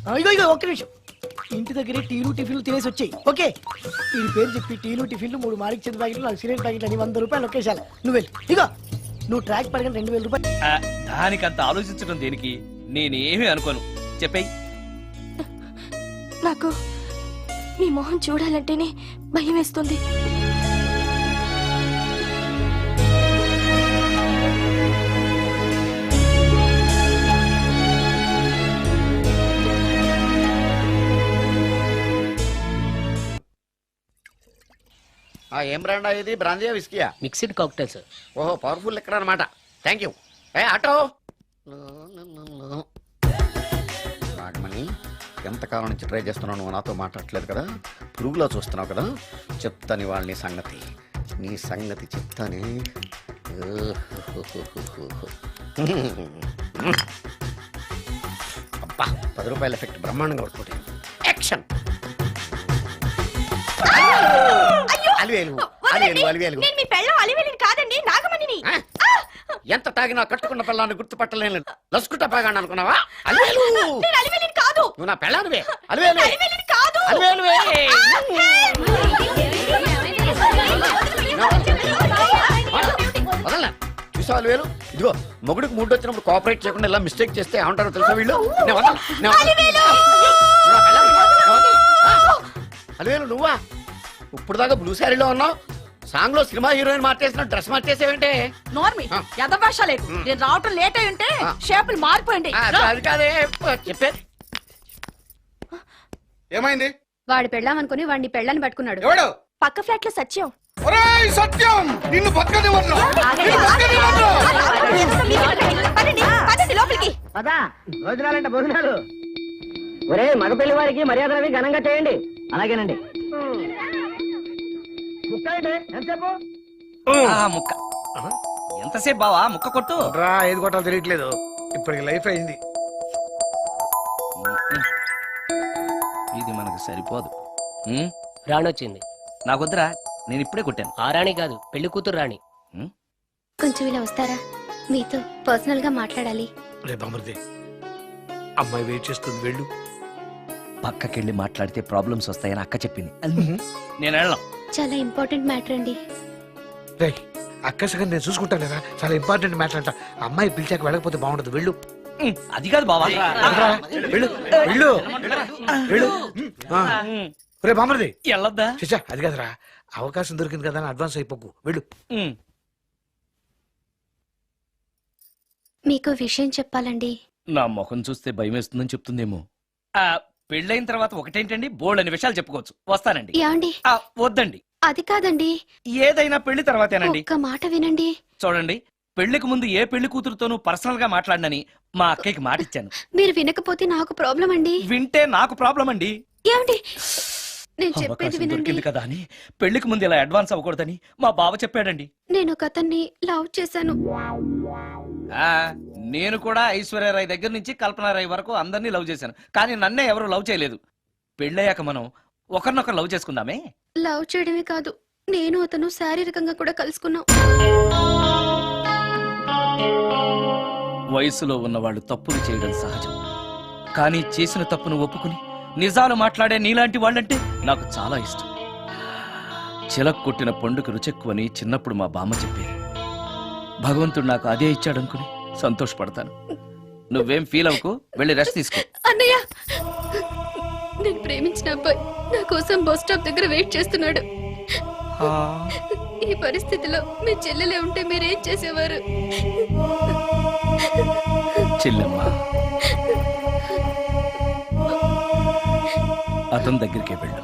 ఇగో ఒక్క నిమిషం. ఇంటి దగ్గరే టీలు టిఫిన్లు తినేసి వచ్చాయి. ఓకే, ఈ పేరు చెప్పి టీలు టిఫిన్లు 3 మారికి చేతి ప్యాకెట్లు 4 సిగరెట్ ప్యాకెట్లు అని 100 రూపాయలు ఒకేసారి. నువ్వు వెళ్ళి ఇగో నువ్వు ట్రాక్ పడగానే 2000 రూపాయలు. దానికంత ఆలోచించడం దేనికి? నేనేమీ అనుకోను. చెప్పేయి. నాకు మీ మొహం చూడాలంటేనే భయం వేస్తుంది. ఏం బ్రాండ్ ఇది? బ్రాందియా విస్కియా? Mixed cocktail sir. ఓహో, పవర్ఫుల్ ఎక్కడ అనమాట. Thank you. ఆటో నాగమణి, ఎంతకాలం నుంచి ట్రై చేస్తున్నావు, నువ్వు నాతో మాట్లాడట్లేదు కదా, పురుగులో చూస్తున్నావు కదా, చెప్తాను వాళ్ళ నీ సంగతి చెప్తానే. అబ్బా, 10 రూపాయల ఎఫెక్ట్ బ్రహ్మాండంగా పడుతుంది. యాక్షన్. ఎంత తాగినా కట్టుకున్న పిల్లాన్ని గుర్తుపట్టలేను. లసుకుంటా పాగాను అనుకున్నావా? నువ్వు నా పిల్లానివే. వదలనా? చూసావు అలివేలు? ఇదిగో మొగుడికి మూడు వచ్చినప్పుడు కోఆపరేట్ చేయకుండా ఇలా మిస్టేక్ చేస్తే ఏమంటారో తెలుసా వీళ్ళు? అలివేలు నువ్వా? ఇప్పుడు దాకా బ్లూ శారీలో ఉన్నావు, సాంగ్ లో సినిమా హీరోయిన్ మార్చేసిన డ్రెస్ మార్చేసేవంటే? నోర్మి యదభాష లేదు. నేను రావటం లేట్ అయి ఉంటే షేపులు మారిపోయింది. అది కాదే చెప్పేది. ఏమైంది? వాడు పెళ్ళామనుకుని వాడిని పెళ్ళని పట్టుకున్నాడు. ఎవడు? పక్క ఫ్లాట్ లో సత్యం. ఒరేయ్ సత్యం, నిన్ను బతకనివ్వను. లోపలికి భోజనాలంటే భోజనాలు. ఒరే మగ పెళ్లి వారికి మర్యాదలవి ఘనంగా చేయండి. అలాగేనండి. ముక్క ఎంతసేపు బావా? ముక్క కొట్టు. ఏది కొట్టాలో తెలియట్లేదు. ఇప్పటికి లైఫ్ అయింది. ఇది మనకు సరిపోదు. రాణొచ్చింది. నాకొద్దురా, నేను ఇప్పుడే కొట్టాను. ఆ రాణి కాదు, పెళ్లి కూతురు రాణి. కొంచెం ఇలా వస్తారా? మీతో పర్సనల్ గా మాట్లాడాలి. రేపు అమృతే, అమ్మాయి వెయిట్ చేస్తుంది, వెళ్ళు. పక్కకెళ్ళి మాట్లాడితే ప్రాబ్లమ్స్ వస్తాయని అక్క చెప్పింది. నేను వెళ్ళాం. చాలా ఇంపార్టెంట్ మ్యాటర్ అండి. రేయ్, అక్కసగా నేను చూసుకుంటాను కదా, చాలా ఇంపార్టెంట్ మ్యాటర్ అంట. అమ్మాయి పిలిచాక వెళ్ళకపోతే బాగుండదు, వెళ్ళు. అది కాదు బావా, వెళ్ళు వెళ్ళు వెళ్ళు. రేపు అమృతి వెళ్ళొద్దా? చిచ్చా, అది కాదురా, అవకాశం దొరికింది కదా అని అడ్వాన్స్ అయిపోకు, వెళ్ళు. మీకు విషయం చెప్పాలండి. నా ముఖం చూస్తే భయం వేస్తుందని చెప్తుందేమో. పెళ్ళైన తర్వాత ఒకటేంటండి, బోల్డ్ అని విషయాలు చెప్పుకోవచ్చు. వస్తానండి. యాండి? వద్దండి. అది కాదండి, ఏదైనా పెళ్లి తర్వాతేనండి. ఒక్క మాట వినండి. చూడండి, పెళ్లికి ముందు ఏ పెళ్లి కూతురుతోనూ పర్సనల్ గా మాట్లాడనని మా అక్కకి మాట ఇచ్చాను. మీరు వినకపోతే నాకు ప్రాబ్లం అండి. వింటే నాకు ప్రాబ్లం అండి. ఏమండి, నేను చెప్పేది వినండి. దొరికింది కదా అని పెళ్లికి ముందు ఇలా అడ్వాన్స్ అవ్వకూడదని మా బావ చెప్పాడండి. నేను ఒక అతన్ని లవ్ చేశాను. నేను కూడా ఐశ్వర్యరాయ్ దగ్గర నుంచి కల్పనారాయ్ వరకు అందరినీ లవ్ చేశాను, కానీ నన్నే ఎవరు లవ్ చేయలేదు. పెళ్ళయ్యాక మనం ఒకరినొకరు లవ్ చేసుకుందామే. లవ్ చేయడమే కాదు, నేను అతను శారీరకంగా కూడా కలుసుకున్నాం. వయసులో ఉన్నవాళ్ళు తప్పులు చేయడం సహజం, కానీ చేసిన తప్పును ఒప్పుకుని నిజాలు మాట్లాడే నీలాంటి వాళ్ళంటే నాకు చాలా ఇష్టం. చిలక కొట్టిన పండుగ రుచెక్కువని చిన్నప్పుడు మా బామ్మ చెప్పేది. భగవంతుడు నాకు అదే ఇచ్చాడనుకుని సంతోషపడతాను. నువ్వేం ఫీల్ అవ్వకు, వెళ్ళి రెస్ట్ తీసుకో. అన్నయ్య, నేను ప్రేమించిన అబ్బాయి నా కోసం బస్ స్టాప్ దగ్గర వెయిట్ చేస్తున్నాడు. ఈ పరిస్థితిలో మీ చెల్లెలే ఉంటే మీరేం చేసేవారు? చెల్లెమ్మ, అతని దగ్గరికే వెళ్ళు.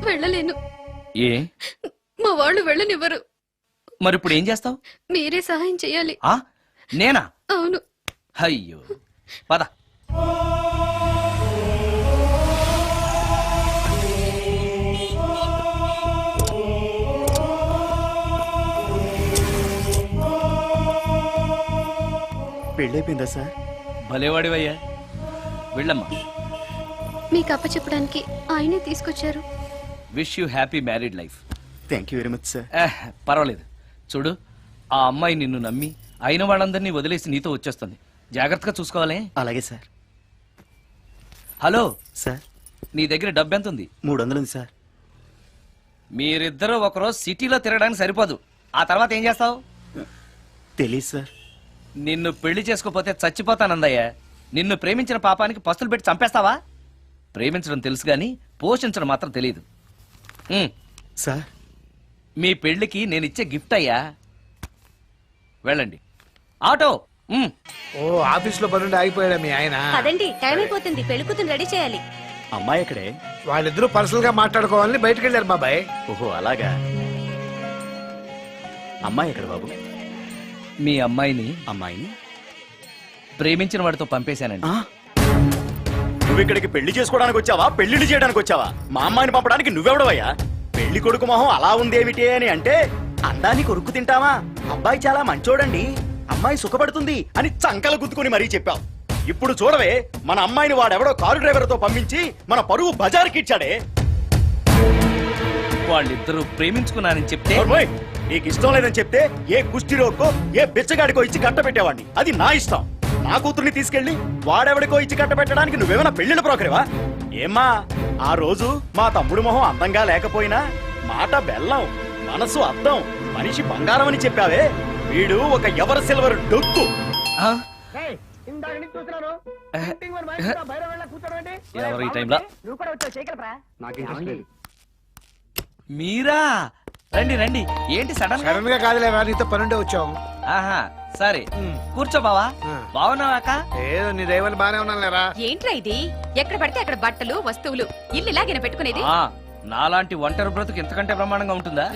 వెళ్ళలేను. ఏ? మా వాళ్ళు వెళ్ళనివ్వరు. మరి ఇప్పుడు ఏం చేస్తావు? మీరే సహాయం చేయాలి. నేనా? అవును. అయ్యో, పద. పెళ్ళైపోయిందా సార్? భలేవాడివయ్యా, వెళ్ళమ్మా. మీకు అప్పచెప్పడానికి ఆయనే తీసుకొచ్చారు. Wish you happy married life. Thank you very much sir. పర్వాలేదు. చూడు, ఆ అమ్మాయి నిన్ను నమ్మి అయిన వాళ్ళందరినీ వదిలేసి నీతో వచ్చేస్తుంది. జాగ్రత్తగా చూసుకోవాలి. అలాగే సార్. హలో సార్ నీ దగ్గర డబ్బు ఎంత ఉంది? 300 ఉంది సార్. మీరిద్దరూ ఒకరోజు సిటీలో తిరగడానికి సరిపోదు. ఆ తర్వాత ఏం చేస్తావు? తెలీదు సార్. నిన్ను పెళ్లి చేసుకోపోతే చచ్చిపోతానందయ్యా. నిన్ను ప్రేమించిన పాపానికి పస్తులు పెట్టి చంపేస్తావా? ప్రేమించడం తెలుసు గాని పోషించడం మాత్రం తెలియదు. సార్ మీ పెళ్లికి నేను ఇచ్చే గిఫ్ట్ అయ్యా. వెళ్ళండి. ఆటో. ఓ ఆఫీస్ లో పనుండి ఆగిపోయాడా మీ ఆయన? అదండి టైం అయిపోతుంది, పెళ్లి కూతురు రెడీ చేయాలి. అమ్మాయి ఎక్కడే? వాళ్ళిద్దరూ పర్సనల్ గా మాట్లాడుకోవాలని బయటకు వెళ్ళారు బాబాయ్. ఓహో అలాగా. అమ్మాయి ఎక్కడ బాబు? మీ అమ్మాయిని అమ్మాయిని ప్రేమించిన వాడితో పంపేశానండి. నువ్వు ఇక్కడికి పెళ్లి చేసుకోవడానికి వచ్చావా, పెళ్లిళ్ళు చేయడానికి వచ్చావా? మా అమ్మాయిని పంపడానికి నువ్వెవడవయ్యా? పెళ్లి కొడుకు మొహం అలా ఉందేమిటి అని అంటే అందాన్ని కొరుక్కు తింటావా? అబ్బాయి చాలా మంచోడండి, అమ్మాయి సుఖపడుతుంది అని చంకలు గుద్దుకుని మరీ చెప్పావు. ఇప్పుడు చూడవే, మన అమ్మాయిని వాడెవడో కారు డ్రైవర్ తో పంపించి మన పరువు బజార్కి ఇచ్చాడే. వాళ్ళిద్దరూ ప్రేమించుకున్నారని చెప్తే నీకు ఇష్టం లేదని చెప్తే ఏ కుష్టిరోకో ఏ బిచ్చగాడికో ఇచ్చి కట్ట పెట్టేవాడిని. అది నా ఇష్టం. నా కూతుర్ని తీసుకెళ్లి వాడెవడికో ఇచ్చి కట్ట పెట్టడానికి నువ్వేమైనా పెళ్లిళ్ళ బ్రోకరేవా? ఏమ్మా, ఆ రోజు మా తమ్ముడు మొహం అందంగా లేకపోయినా మాట బెల్లం, మనసు అద్దం, మనిషి బంగారం అని చెప్పావే. వీడు ఒక ఎవరు సిల్వర్ డొక్కు. ఎవరు ఈ టైంలో? మీరా? రండి రండి. ఏంటి సడన్ సడన్ గా కాదులేవా, నీతో పనుండే వచ్చాం. ఆహా సరే కూర్చో బావా. బావున్నావాక? ఏదో నీ దైవాన్ని బానే ఉన్నాను లేరా. ఏంట్రా ఇది? ఎక్కడ పడితే అక్కడ బట్టలు వస్తువులు, ఇల్లు ఇలాగైనా పెట్టుకునేది? నాలాంటి ఒంటరి బ్రతుకు ఎంతకంటే బ్రహ్మాండంగా ఉంటుందా?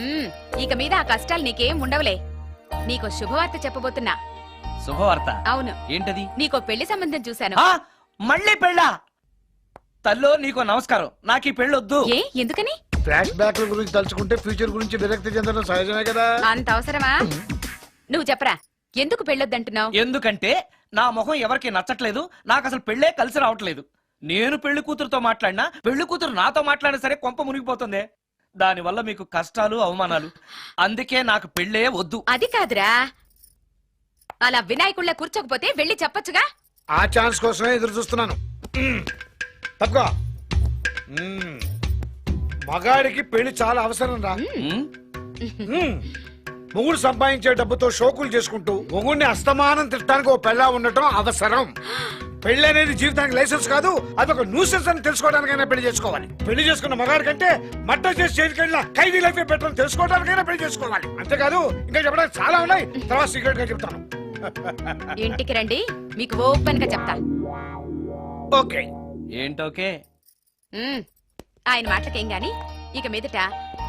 ఇక మీద ఆ కష్టాలు నీకేం ఉండవులే. నీకో శుభవార్త చెప్పబోతున్నా. శుభవార్త? అవును. ఏంటది? నీకో పెళ్లి సంబంధం చూశాను. మళ్ళీ పెళ్ళా? తల్లో నీకో నమస్కారం, నాకు ఈ పెళ్ళొద్దు. ఏ ఎందుకని? ఫ్లాష్ బ్యాక్ గురించి తలుచుకుంటే ఫ్యూచర్ గురించి విరక్తి చెందడం సహజమే కదా. అంత అవసరమా? నువ్వు చెప్పరా, ఎందుకు పెళ్ళొద్దంటున్నావు? ఎందుకంటే నా ముఖం ఎవరికి నచ్చట్లేదు, నాకు అసలు పెళ్ళే కలిసి రావట్లేదు. నేను పెళ్లి కూతురుతో మాట్లాడినా, పెళ్లి కూతురు నాతో మాట్లాడినా సరే కొంప మునిగిపోతుంది. దానివల్ల మీకు కష్టాలు అవమానాలు. అందుకే నాకు పెళ్ళే వద్దు. అది కాదురా, అలా వినాయకుళ్ళ కూర్చోకపోతే వెళ్ళి చెప్పొచ్చుగా. ఆ ఛాన్స్ కోసమే ఎదురు చూస్తున్నాను. తప్పుకో. మగాడికి పెళ్లి చాలా అవసరం రా. మొగుడు సంపాదించే డబ్బుతో షోకులు చేసుకుంటూ మొగుడిని అస్తమానం తిట్టడానికి ఓ పెళ్ళా ఉండటం అవసరం. పెళ్లి అనేది జీవితానికి లైసెన్స్ కాదు, అదొక న్యూసెన్స్ అని తెలుసుకోవడానికైనా పెళ్లి చేసుకోవాలి. పెళ్లి చేసుకున్న మగాడి కంటే మడ్డ చేసి చేతికెళ్ళిన ఖైదీ లైఫ్ బెటర్ తెలుసుకోవడానికైనా పెళ్లి చేసుకోవాలి. అంతేకాదు ఇంకా చెప్పడానికి చాలా ఉన్నాయి, తర్వాత సీక్రెట్ గా చెప్తాను. ఇంటికి రండి, మీకు ఓపెన్ గా చెప్తా. ఓకే. ఏంటోకే? ఆయన మాటలకేం గాని ఇక మీదట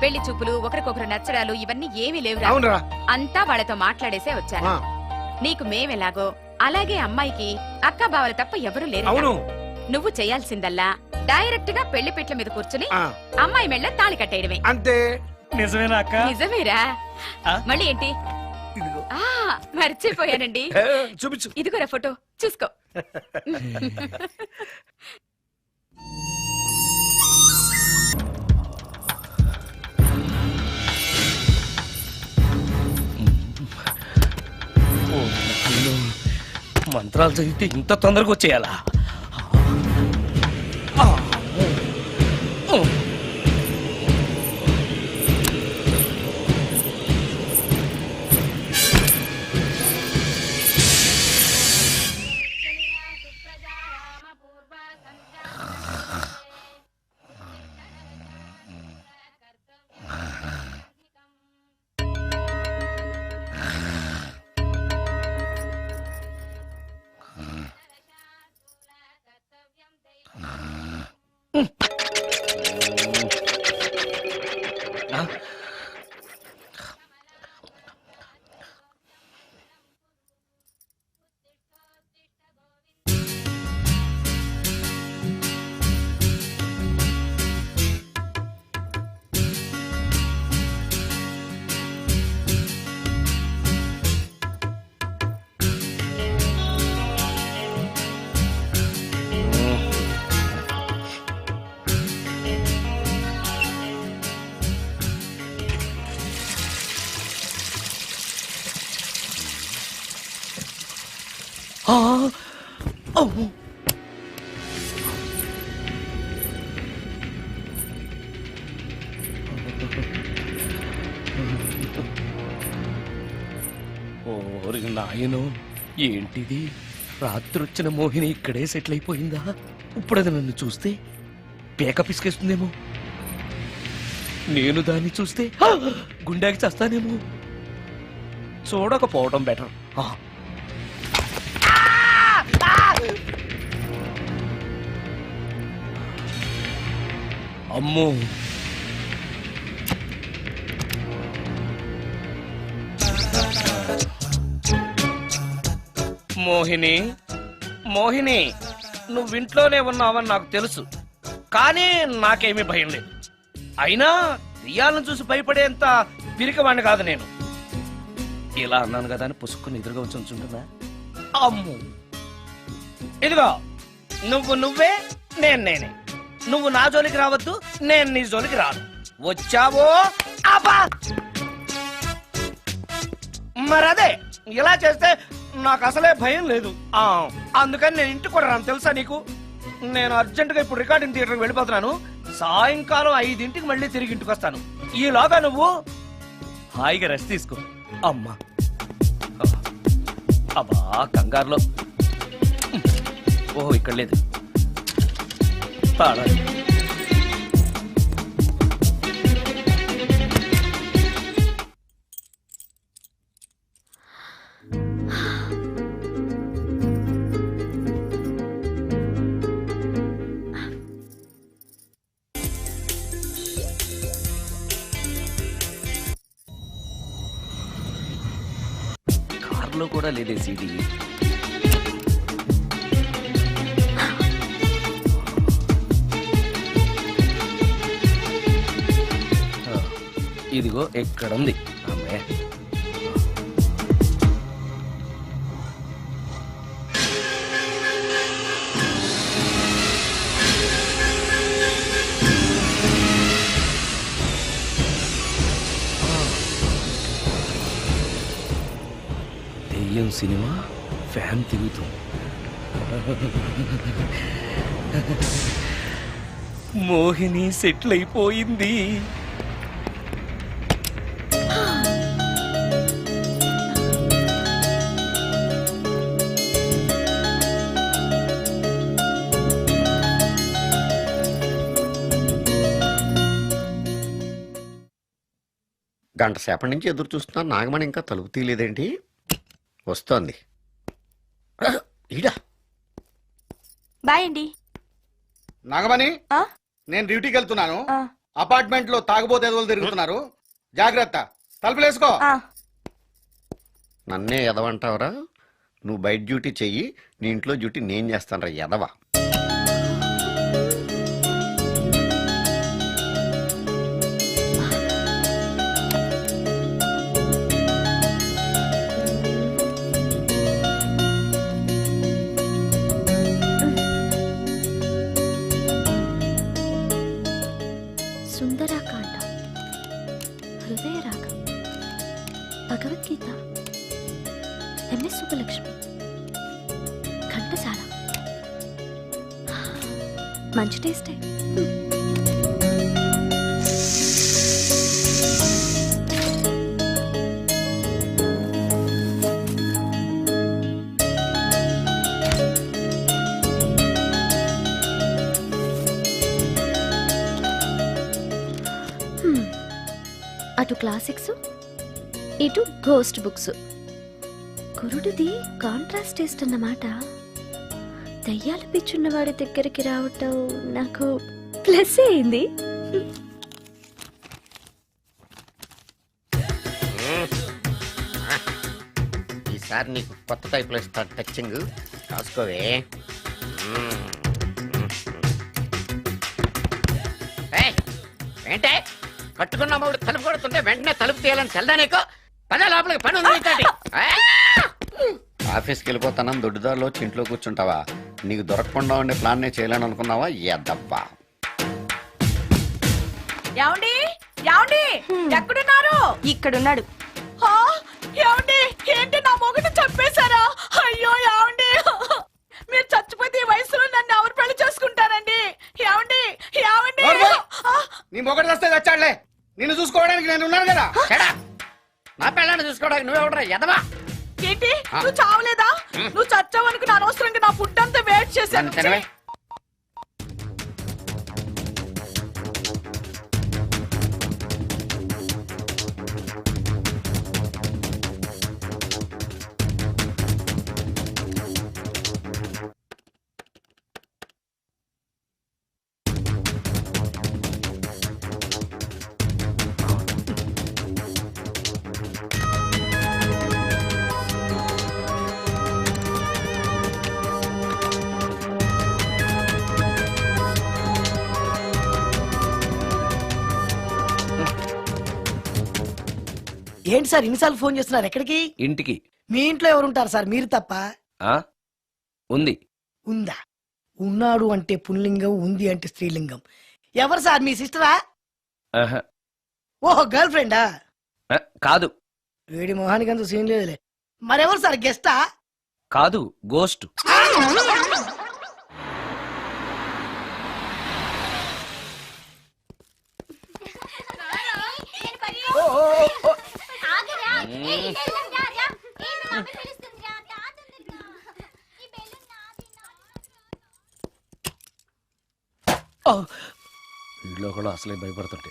పెళ్లి చూపులు, ఒకరికొకరు నచ్చడాలు ఇవన్నీ ఏమీ లేవు. అవునరా, అంతా వాళ్ళతో మాట్లాడేసే వచ్చాను. నీకు మేమెలాగో అలాగే అమ్మాయికి అక్క బావలు తప్ప ఎవరూ లేరు. అవును. నువ్వు చేయాల్సిందల్లా డైరెక్ట్ గా పెళ్లి పెట్ల మీద కూర్చుని అమ్మాయి మెళ్ళ తాళి కట్టేయడమే. అంతే. నిజమేనా అక్క? నిజమేరా. మళ్ళీ ఏంటి? మర్చిపోయానండి. చూపించు. ఇదిగోరా ఫోటో, చూసుకో. మంత్రాలు చదివితే ఇంత తొందరగా వచ్చేయాలా? ఓరి నాయనో, ఏంటిది? రాత్రొచ్చిన మోహిని ఇక్కడే సెటిల్ అయిపోయిందా? ఇప్పుడు అది నన్ను చూస్తే పేక పిసికేస్తుందేమో. నేను దాన్ని చూస్తే గుండెకి చస్తానేమో. చూడకపోవడం బెటర్. అమ్మో, మోహిని, మోహిని, నువ్వింట్లోనే ఉన్నావని నాకు తెలుసు, కానీ నాకేమీ భయం లేదు. అయినా దెయ్యాలను చూసి భయపడేంత పిరికవాణ్ణి కాదు నేను. ఇలా అన్నాను కదా అని పుసుక్కుని ఎదురుగా వచ్చి ఉంచుంటుందా? అమ్ము, ఇదిగో నువ్వే, నేనే. నువ్వు నా జోలికి రావద్దు, నేను నీ జోలికి రాను. వచ్చావో అబ్బా! మరదే, ఇలా చేస్తే నాకు అసలే భయం లేదు. అందుకని నేను ఇంటికి కూడా రాను, తెలుసా నీకు? నేను అర్జెంటుగా ఇప్పుడు రికార్డింగ్ థియేటర్కి వెళ్ళిపోతున్నాను. సాయంకాలం 5 మళ్ళీ తిరిగి ఇంటికి వస్తాను. ఈలోగా నువ్వు హాయిగా రెస్ట్ తీసుకో. అమ్మా, అబ్బా కంగారులో. ఓహో, ఇక్కడ లేదు. తాళాలి. కార్లో కూడా లేదే సీడీ. ఇదిగో ఎక్కడుంది అమ్మాయి. దెయ్యం సినిమా ఫ్యాన్ తిరుగుతూ. మోహిని సెటిల్ అయిపోయింది. గంట సేపటి నుంచి ఎదురు చూస్తున్నా, నాగమణి ఇంకా తలుపు తీయలేదేంటి? వస్తోంది. ఈడా బాయ్ అండి. నాగమణి, నేను డ్యూటీకి వెళ్తున్నాను. అపార్ట్మెంట్ లో తాగుబోతే ఎదువులు తిరుగుతున్నారు, జాగ్రత్త. తలుపులేసుకో. నన్నే ఎదవంటావరా? నువ్వు బయట డ్యూటీ చెయ్యి, నీ ఇంట్లో డ్యూటీ నేను చేస్తాను రా ఎదవా. సుందరాకాండ, హృదయ రాగం, భగవద్గీత, ఎంఎస్ సుబ్బలక్ష్మి, ఘంటసాల. మంచి టేస్టే. అటు క్లాసిక్స్, ఇటు గోస్ట్ బుక్స్. కురుడిది కాంట్రాస్ట్ టేస్ట్ అన్నమాట. దయ్యాలు పిచ్చున్న వాడి దగ్గరికి రావటం నాకు ప్లస్ అయింది. ఈసారి నీకు కొత్త టైప్లో ఇస్తా టచ్చింగ్, కాసుకోవే. ఏంటే కట్టుకున్న మూడు తలుపు కొడుతుంటే వెంటనే తలుపు తీయాలని తెల్దా నీకు? పదే లోపలికి పని ఉంది. ఆఫీస్కి వెళ్ళిపోతానని దొడ్డిదారిలో ఇంట్లో కూర్చుంటావా? నీకు దొరకకుండా ఉండే ప్లాన్ నే చేయాలని అనుకున్నావా? ఎద్దబ్బా. ఎక్కడున్నారు? ఇక్కడున్నాడు. ఏంటి నా మొగుడు చంపేశారా? అయ్యో ఏమండి, మీరు చచ్చిపోతే ఈ వయసులో నన్ను ఎవరు పెళ్లి చేసుకుంటారండి? ఏమండి ఏమండి? నీ మొగడు వస్తే చచ్చాడులే, నిన్ను చూసుకోవడానికి నేను ఉన్నాను కదా. నా పిల్లని చూసుకోవడానికి నువ్వెవడరా ఎదవా? ఏంటి నువ్వు చావలేదా? నువ్వు చచ్చావనుకుని అనవసరంగా నా ఫుడ్ అంతా వేస్ట్ చేశాను. అంతేనా? ఏంటి సార్ ఇన్నిసార్లు ఫోన్ చేస్తున్నారు? ఎక్కడికి? ఇంటికి. మీ ఇంట్లో ఎవరుంటారు సార్? మీరు తప్ప. ఆ ఉంది. ఉందా? ఉన్నాడు అంటే పుల్లింగం, ఉంది అంటే స్త్రీలింగం. ఎవరు సార్? మీ సిస్టరా? ఆహా. ఓహో, గర్ల్ ఫ్రెండా? కాదు. వేడి మొహానికి అంత సీన్ లేదులే. మరెవరు సార్? గెస్టా? కాదు, గోస్ట్. వీళ్ళు కూడా అసలే భయపడుతుంటే.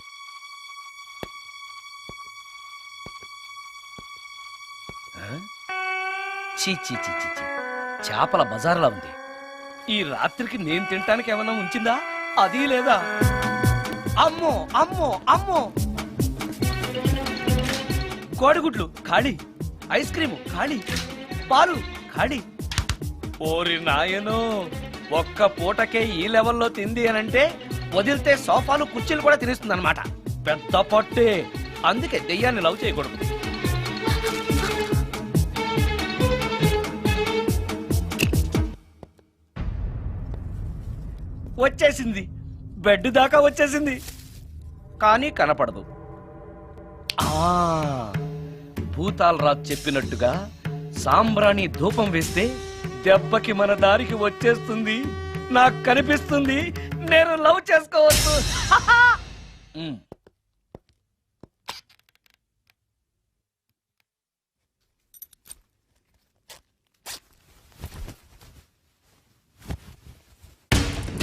చీ చీ చీ చీ చీ. చేపల బజార్లా ఉంది. ఈ రాత్రికి నేను తినటానికి ఏమన్నా ఉంచిందా? అది లేదా? అమ్మో అమ్మో అమ్మో! కోడిగుడ్లు ఖాళీ, ఐస్ క్రీము ఖాళీ, పాలు ఖాళీ. ఓరి నాయనో, ఒక్క పూటకే ఈ లెవెల్లో తింది అనంటే వదిలితే సోఫాలు కుర్చీలు కూడా తినేస్తుంది అనమాట. పెద్ద పట్టే. అందుకే దెయ్యాన్ని లవ్ చేయకూడదు. వచ్చేసింది, బెడ్ దాకా వచ్చేసింది, కానీ కనపడదు. భూతాలరాజు చెప్పినట్టుగా సాంబ్రాణి ధూపం వేస్తే దెబ్బకి మన దారికి వచ్చేస్తుంది. నాకు కనిపిస్తుంది, నేను లవ్ చేసుకోవచ్చు.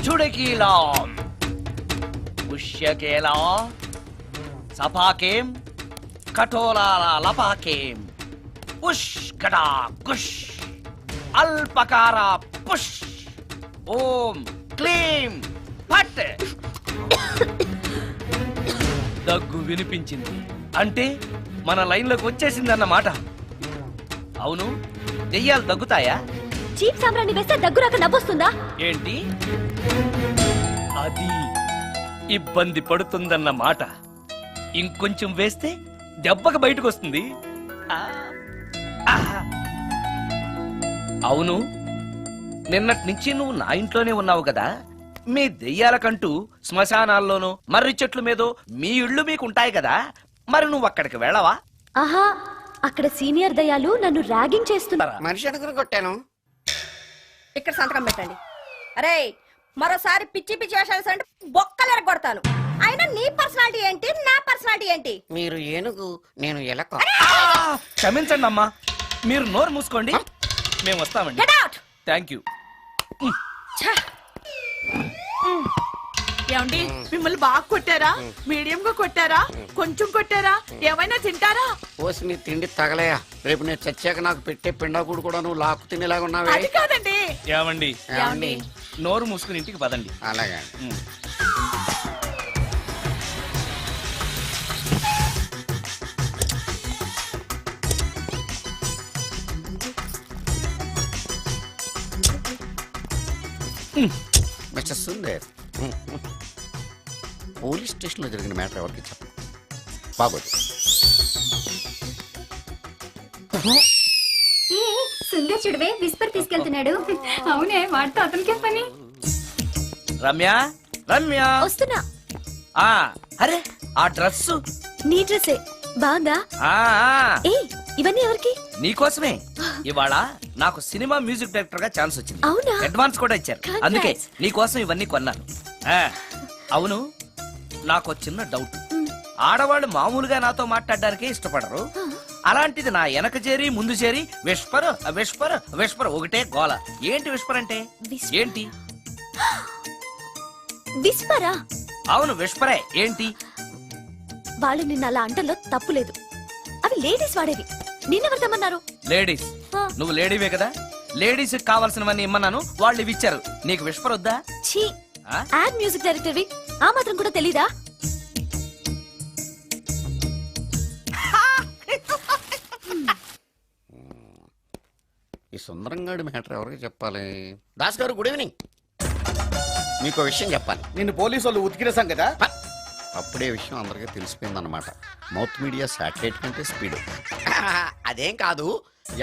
చుడకీలా పుష్యకేలా సపాకేం కఠోలాల లపాకేం పుష్కటా కుష్ అల్పకార పుష్ ఓం క్లీం ఫట్. దగ్గు వినిపించింది అంటే మన లైన్లోకి వచ్చేసిందన్నమాట. అవును, దెయ్యాలు దగ్గుతాయా? చీప్ సాంబ్రాన్ని వేస్తే దగ్గు రాక నవ్వొస్తుందా? ఏంటి అది? ఇబ్బంది పడుతుందన్న మాట. ఇంకొంచెం వేస్తే దెబ్బకి బయటకు వస్తుంది. అవును, నిన్నటి నుంచి నువ్వు నా ఇంట్లోనే ఉన్నావు కదా. మీ దెయ్యాలకంటూ శ్మశానాల్లోనూ మర్రి చెట్ల మీదో మీ ఇళ్ళు మీకుంటాయి కదా, మరి నువ్వు అక్కడికి వెళ్ళవా? ఆహా, అక్కడ సీనియర్ దయ్యాలు నన్ను ర్యాగింగ్ చేస్తున్నారా? మనిషి అనుకుని కొట్టాను. ఇక్కడ సంతకం పెట్టండి. అరే, మరోసారి పిచ్చి పిచ్చి వేషాలు అంటే బొక్కలు కొడతాను. అయినా నీ పర్సనాలిటీ ఏంటి, నా పర్సనాలిటీ ఏంటి? మీరు ఏనుగు, నేను ఎలక. క్షమించండి అమ్మా, మీరు నోరు మూసుకోండి, మేము వస్తామండి. Thank you. ఏమండి, మిమ్మల్ని బాగా కొట్టారా? మీడియం గా కొట్టారా? కొంచెం కొట్టారా? ఏమైనా తింటారా? పోసి నీ తిండి తగలయా. రేపు నేను చచ్చాక నాకు పెట్టే పిండాకుడు కూడా నువ్వు లాక్కు తినేలాగా ఉన్నావే. అది కాదండి. ఏమండి, ఏమండి? నోరు మూసుకుని ఇంటికి పదండి. అలాగే. మిస్టర్ సుందర్, పోలీస్ స్టేషన్ లో జరిగిన మ్యాటర్ ఎవరికి చెప్ప బాగోదు. సుందర్ చూడవే, విస్పర్ తీసుకెళ్తున్నాడు. అవునే, వాడితో అతనికే పని. రమ్య, రమ్య వస్తున్నా. అరే, ఆ డ్రెస్ నీ డ్రెస్సే బాగుందా? ఏ, ఇవన్నీ ఎవరికి? నీకోసమే. ఇవాళ నాకు సినిమా మ్యూజిక్ డైరెక్టర్ గా ఛాన్స్ వచ్చింది. అవునా? అడ్వాన్స్ కూడా ఇచ్చారు. అందుకే నీకోసం ఇవన్నీ కొన్నాను. అవును, నాకు చిన్న డౌట్. ఆడవాళ్ళు మామూలుగా నాతో మాట్లాడడానికే ఇష్టపడరు, అలాంటిది నా వెనక చేరి ముందు చేరి విస్పర్ విస్పర్ విస్పర్ ఒకటే గోల. ఏంటి విస్పర్ అంటే? Whisper. ఏంటి? విస్పరా? అవును విస్పరే. ఏంటి? వాళ్ళు నిన్న అలా అంటలో తప్పు లేదు. అవి లేడీస్ వాడేవి. నిన్నెవరు తెమ్మన్నారు? లేడీస్. ఆ. నువ్వు లేడీవే కదా, లేడీస్ కావాల్సినవన్నీ ఇమ్మన్నాను, వాళ్ళు ఇవి ఇచ్చారు. నీకు విస్పర్ వద్దా? ఛీ, ఆ? యాడ్ మ్యూజిక్ డైరెక్టర్వి, ఆ మాత్రం కూడా తెలీదా? ఈ సుందరంగాడి మ్యాటర్ ఎవరికి చెప్పాలి? దాస్ గారు గుడ్ ఈవినింగ్. మీకు విషయం చెప్పాలి. నిన్ను పోలీసు వాళ్ళు ఉతికిన కదా. అప్పుడే విషయం అందరికీ తెలిసిపోయిందన్నమాట. మౌత్ మీడియా శాటిలైట్ కంటే స్పీడ్. అదేం కాదు,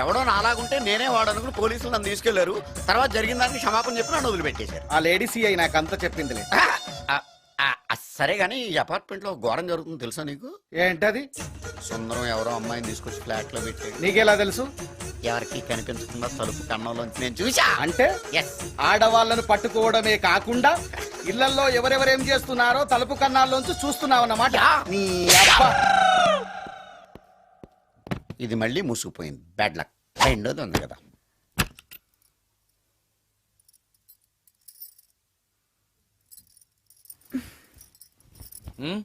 ఎవడో నాలాగుంటే నేనే వాడనుకుని పోలీసులు నన్ను తీసుకెళ్లారు. తర్వాత జరిగిన దానికి క్షమాపణ చెప్పి నన్ను వదిలిపెట్టేశారు. ఆ లేడీ సిఐ నాకు అంతా చెప్పిందిలే. సరే గానీ ఈ అపార్ట్మెంట్ లో ఘోరం జరుగుతుంది తెలుసా నీకు? ఏంటది? సుందరం ఎవరో అమ్మాయిని తీసుకొచ్చి ఫ్లాట్ లో పెట్టి నీకెలా తెలుసు? ఎవరికి కనిపించకుండా తలుపు కన్నంలోంచి నేను చూసా. అంటే ఎస్, ఆడవాళ్ళను పట్టుకోవడమే కాకుండా ఇళ్లలో ఎవరెవరేం చేస్తున్నారో తలుపు కన్నాల్లోంచి చూస్తున్నావన్నమాట. నీ అబ్బా. ఇది మళ్ళీ మూసుకుపోయింది. Bad luck. రెండోది ఉంది కదా. ఉమ్?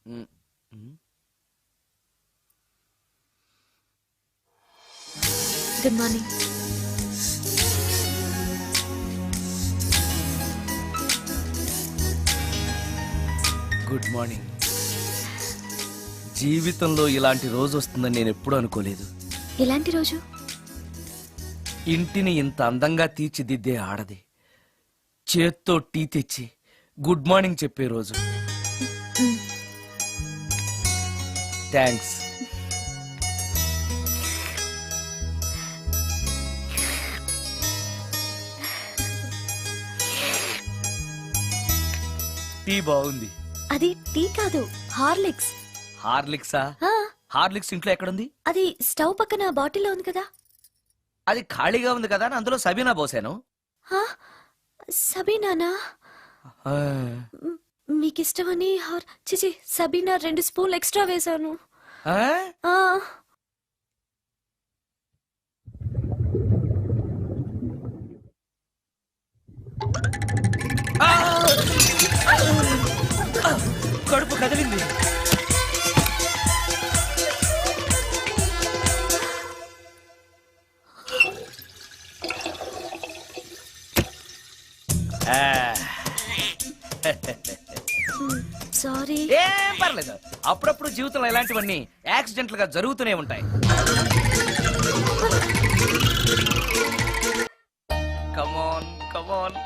ఉమ్, ఉమ్. Good morning. Good morning. జీవితంలో ఇలాంటి రోజు వస్తుందని నేను ఎప్పుడూ అనుకోలేదు. ఎలాంటి రోజు? ఇంటిని ఇంత అందంగా తీర్చిదిద్దే ఆడది చేత్తో టీ తెచ్చి గుడ్ మార్నింగ్ చెప్పే రోజు. థ్యాంక్స్. టీ బాగుంది. అది టీ కాదు, హార్లిక్స్. హార్లిక్సా? ఆ, హార్లిక్స్ ఇంట్లో ఎక్కడుంది? అది స్టవ్ పక్కన బాటిల్లో ఉంది కదా. అది ఖాళీగా ఉంది కదా అని అందులో సబీనా పోసాను. ఆ, సబీనానా? ఆ, మీకిష్టమని చిచి సబీనా 2 స్పూన్లు ఎక్స్ట్రా వేశాను. ఆ? ఆ, ఆ! కడుపు కదిలింది. సారీ. ఏం పర్లేదు, అప్పుడప్పుడు జీవితంలో ఇలాంటివన్నీ యాక్సిడెంట్లుగా జరుగుతూనే ఉంటాయి. కమాన్ కమాన్.